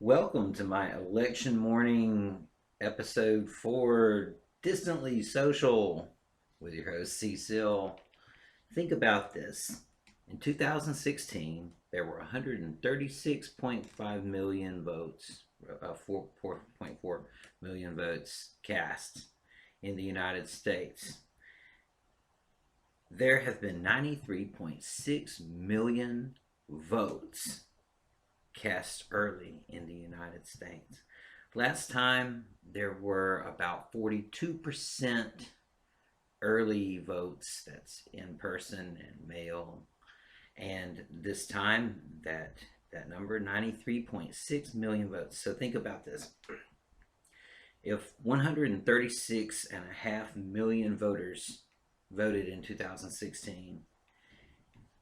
Welcome to my election morning episode for Distantly Social with your host Cecil. Think about this. In 2016, there were 136.5 million votes, 4.4 million votes cast in the United States. There have been 93.6 million votes cast early in the United States. Last time there were about 42% early votes, that's in person and mail. And this time that number 93.6 million votes. So think about this. If 136.5 million voters voted in 2016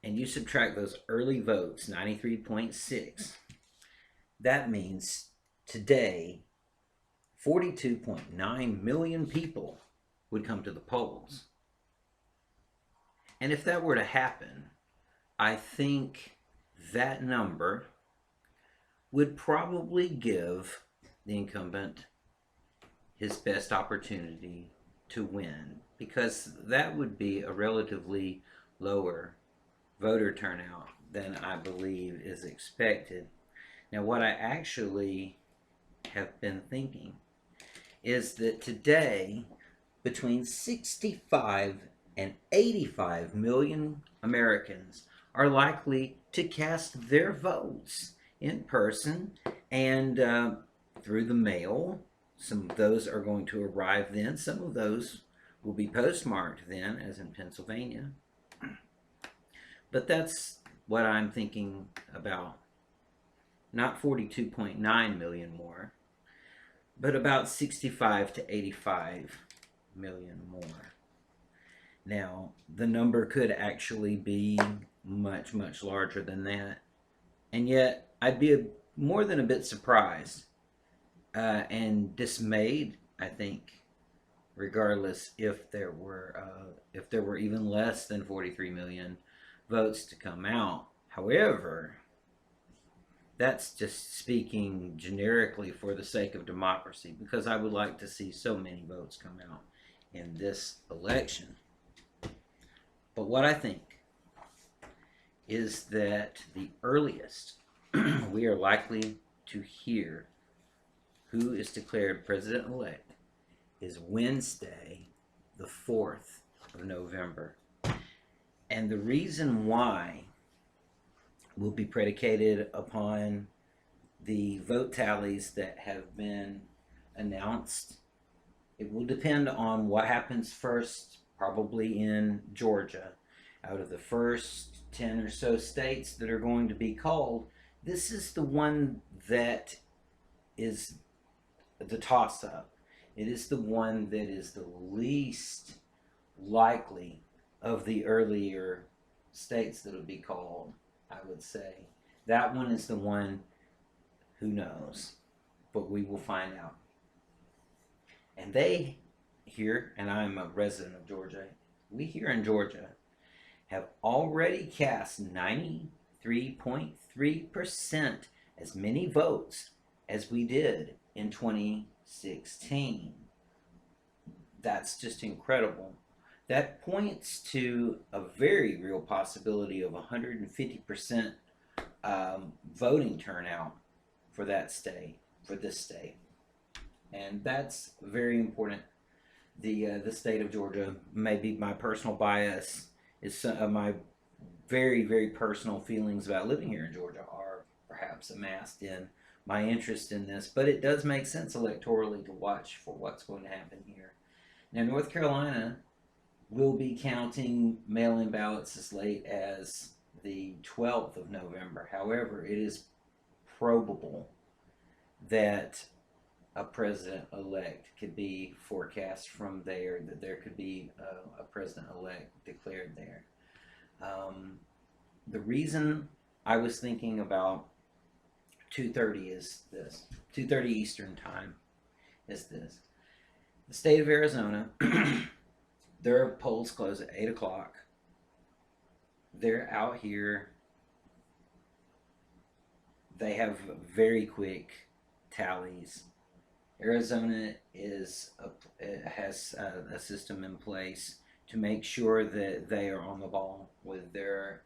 and you subtract those early votes, 93.6, that means today 42.9 million people would come to the polls. And if that were to happen, I think that number would probably give the incumbent his best opportunity to win, because that would be a relatively lower voter turnout than I believe is expected. Now, what I actually have been thinking is that today, between 65 and 85 million Americans are likely to cast their votes in person and through the mail. Some of those are going to arrive then. Some of those will be postmarked then, as in Pennsylvania. But that's what I'm thinking about. Not 42.9 million more, but about 65 to 85 million more. Now, the number could actually be much, much larger than that. And yet, I'd be more than a bit surprised and dismayed, I think, regardless if there were even less than 43 million votes to come out. However, that's just speaking generically for the sake of democracy, because I would like to see so many votes come out in this election. But what I think is that the earliest we are likely to hear who is declared president-elect is Wednesday, the 4th of November. And the reason why will be predicated upon the vote tallies that have been announced. It will depend on what happens first, probably in Georgia. Out of the first 10 or so states that are going to be called, this is the one that is the toss-up. It is the one that is the least likely of the earlier states that will be called, I would say. That one is the one, who knows, but we will find out. And they here, and I'm a resident of Georgia, we here in Georgia have already cast 93.3% as many votes as we did in 2016. That's just incredible. That points to a very real possibility of 150% voting turnout for that state, for this state. And that's very important. The state of Georgia, maybe my personal bias, is my very, very personal feelings about living here in Georgia are perhaps amassed in my interest in this, but it does make sense electorally to watch for what's going to happen here. Now, North Carolina will be counting mail-in ballots as late as the 12th of November. However, it is probable that a president-elect could be forecast from there, that there could be a president-elect declared there. The reason I was thinking about 2:30 is this. 2:30 Eastern Time is this. The state of Arizona, their polls close at 8 o'clock. They're out here they have very quick tallies. Arizona has a system in place to make sure that they are on the ball with their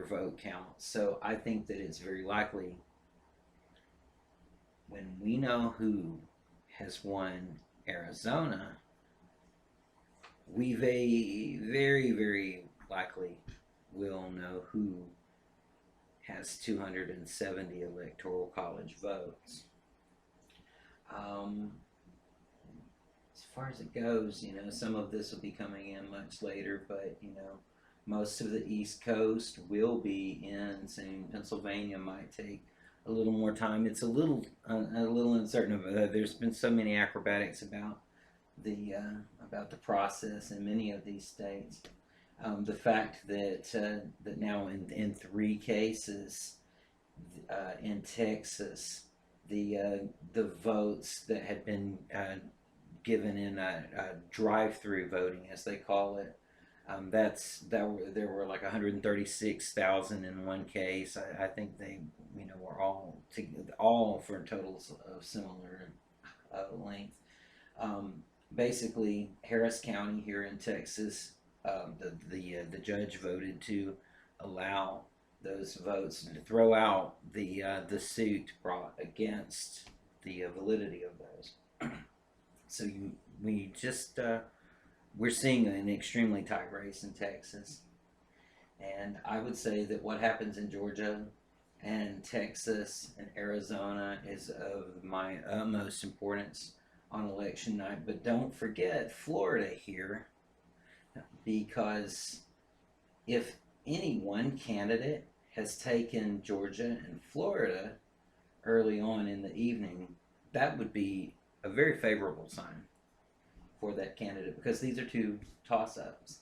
vote count. So I think that it's very likely, when we know who has won Arizona, we very likely will know who has 270 electoral college votes. As far as it goes, some of this will be coming in much later, but most of the East Coast will be in soon. Pennsylvania might take a little more time. It's a little uncertain. There's been so many acrobatics about the process in many of these states. The fact that now in 3 cases in Texas, the votes that had been given in a drive-through voting, as they call it, there were like 136,000 in one case. I think they were all for totals of similar length. Basically, Harris County here in Texas, the judge voted to allow those votes and to throw out the suit brought against the validity of those. So we're seeing an extremely tight race in Texas, and I would say that what happens in Georgia and Texas and Arizona is of my utmost importance on election night. But don't forget Florida here, because if any one candidate has taken Georgia and Florida early on in the evening, that would be a very favorable sign for that candidate, because these are 2 toss-ups,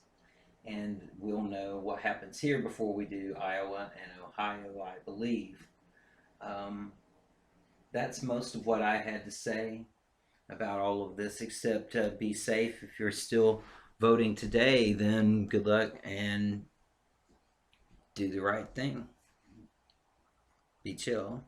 and we'll know what happens here before we do Iowa and Ohio, I believe. That's most of what I had to say about all of this, except be safe. If you're still voting today, then good luck and do the right thing. Be chill.